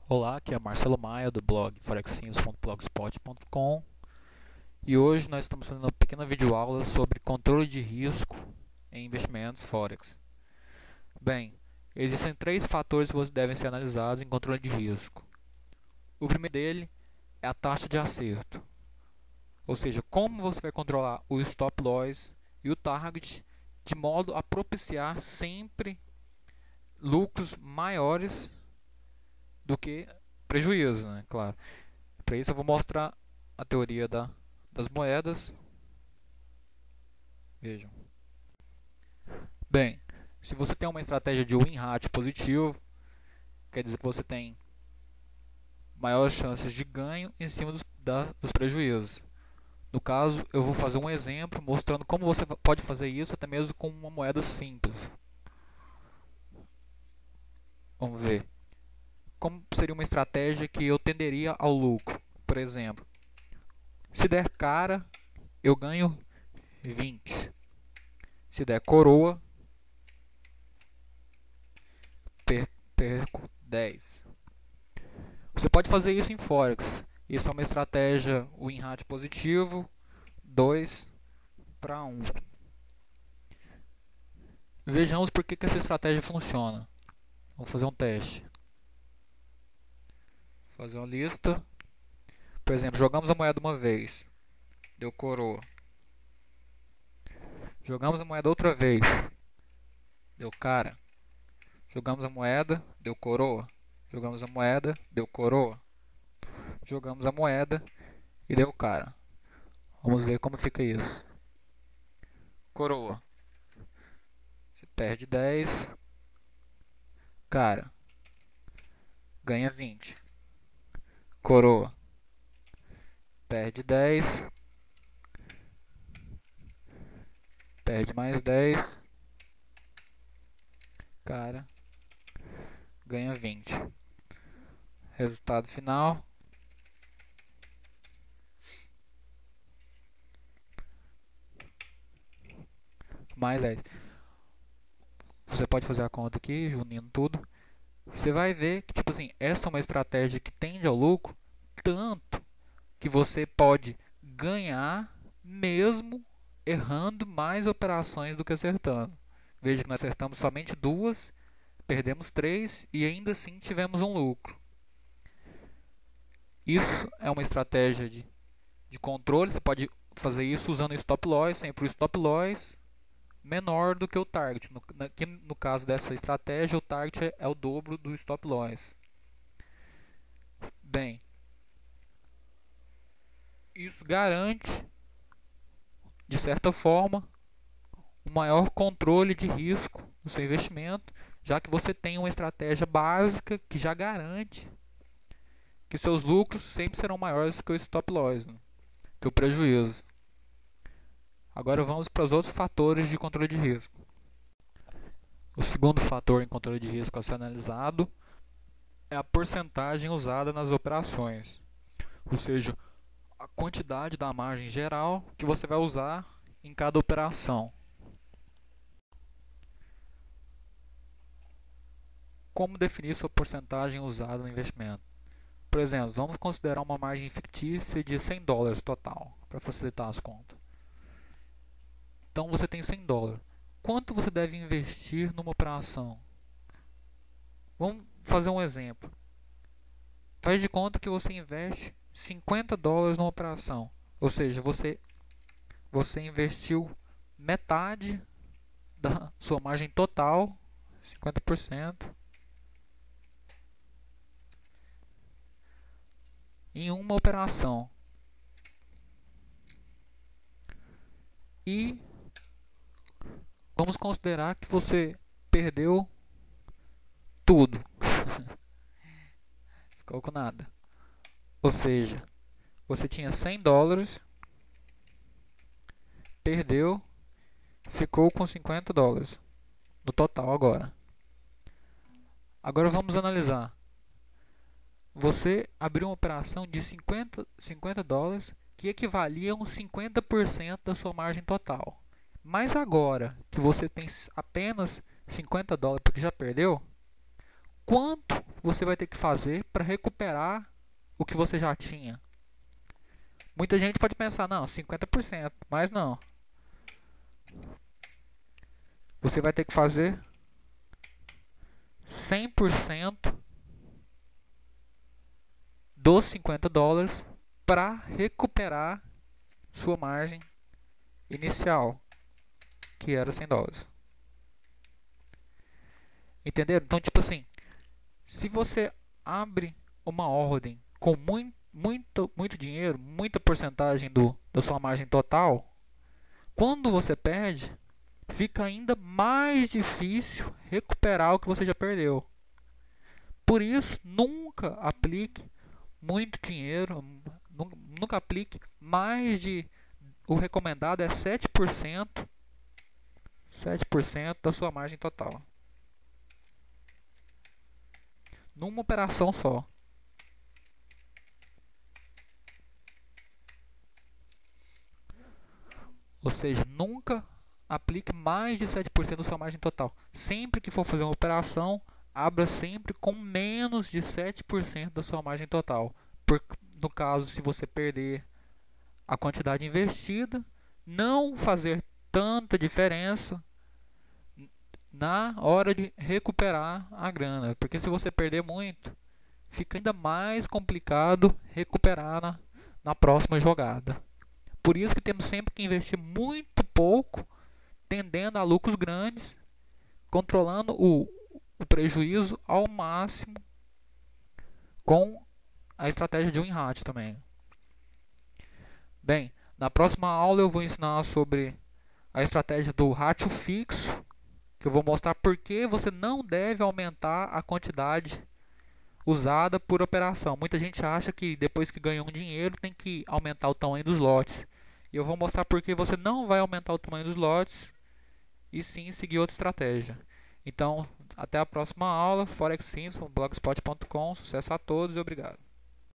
Olá, aqui é Marcelo Maia do blog forexnews.blogspot.com e hoje nós estamos fazendo uma pequena videoaula sobre controle de risco em investimentos Forex. Bem, existem três fatores que devem ser analisados em controle de risco. O primeiro dele é a taxa de acerto, ou seja, como você vai controlar o stop loss e o target de modo a propiciar sempre lucros maiores do que prejuízos, né? Claro. Para isso eu vou mostrar a teoria das moedas. Vejam. Bem, se você tem uma estratégia de win ratio positivo, quer dizer que você tem maiores chances de ganho em cima dos prejuízos. No caso, eu vou fazer um exemplo mostrando como você pode fazer isso até mesmo com uma moeda simples. Vamos ver. Como seria uma estratégia que eu tenderia ao lucro? Por exemplo, se der cara, eu ganho 20. Se der coroa, perco 10. Você pode fazer isso em Forex. Isso é uma estratégia win ratio positivo, 2 para 1. Vejamos por que essa estratégia funciona. Vamos fazer um teste. Vou fazer uma lista. Por exemplo, jogamos a moeda uma vez, deu coroa. Jogamos a moeda outra vez, deu cara. Jogamos a moeda, deu coroa. Jogamos a moeda, deu coroa. Jogamos a moeda e deu cara. Vamos ver como fica isso. Coroa. Você perde 10. Cara. Ganha 20. Coroa. Perde 10. Perde mais 10. Cara. Ganha 20. Resultado final. Mais 10. Você pode fazer a conta aqui, unindo tudo. Você vai ver que, tipo assim, essa é uma estratégia que tende ao lucro, tanto que você pode ganhar mesmo errando mais operações do que acertando. Veja que nós acertamos somente duas, perdemos três e ainda assim tivemos um lucro. Isso é uma estratégia de controle. Você pode fazer isso usando o stop loss, sempre o stop loss menor do que o target. Aqui no caso dessa estratégia, o target é o dobro do stop loss. Bem, isso garante, de certa forma, um maior controle de risco do seu investimento, já que você tem uma estratégia básica que já garante que seus lucros sempre serão maiores que o stop loss, né? Que o prejuízo. Agora vamos para os outros fatores de controle de risco. O segundo fator em controle de risco a ser analisado é a porcentagem usada nas operações, ou seja, a quantidade da margem geral que você vai usar em cada operação. Como definir sua porcentagem usada no investimento? Por exemplo, vamos considerar uma margem fictícia de $100 total, para facilitar as contas. Então você tem $100. Quanto você deve investir numa operação? Vamos fazer um exemplo. Faz de conta que você investe $50 numa operação. Ou seja, você investiu metade da sua margem total, 50%, em uma operação. E vamos considerar que você perdeu tudo. Ficou com nada. Ou seja, você tinha $100, perdeu, ficou com $50 no total agora. Agora vamos analisar. Você abriu uma operação de $50 que equivalia a uns 50% da sua margem total. Mas agora que você tem apenas $50 porque já perdeu, quanto você vai ter que fazer para recuperar o que você já tinha. Muita gente pode pensar, não, 50%, mas não. Você vai ter que fazer 100% dos $50 para recuperar sua margem inicial, que era $100. Entenderam? Então, tipo assim, se você abre uma ordem com muito dinheiro, muita porcentagem da sua margem total, quando você perde, fica ainda mais difícil recuperar o que você já perdeu. Por isso, nunca aplique muito dinheiro, nunca aplique mais de... O recomendado é 7% da sua margem total. Numa operação só. Ou seja, nunca aplique mais de 7% da sua margem total. Sempre que for fazer uma operação, abra sempre com menos de 7% da sua margem total. No caso, se você perder a quantidade investida, não fazer tanta diferença na hora de recuperar a grana. Porque se você perder muito, fica ainda mais complicado recuperar na próxima jogada. Por isso que temos sempre que investir muito pouco, tendendo a lucros grandes, controlando o prejuízo ao máximo com a estratégia de win ratio também. Bem, na próxima aula eu vou ensinar sobre a estratégia do ratio fixo, que eu vou mostrar por que você não deve aumentar a quantidade usada por operação. Muita gente acha que depois que ganhou um dinheiro tem que aumentar o tamanho dos lotes. E eu vou mostrar por que você não vai aumentar o tamanho dos lotes e sim seguir outra estratégia. Então, até a próxima aula. Forex Simpson, blogspot.com. Sucesso a todos e obrigado.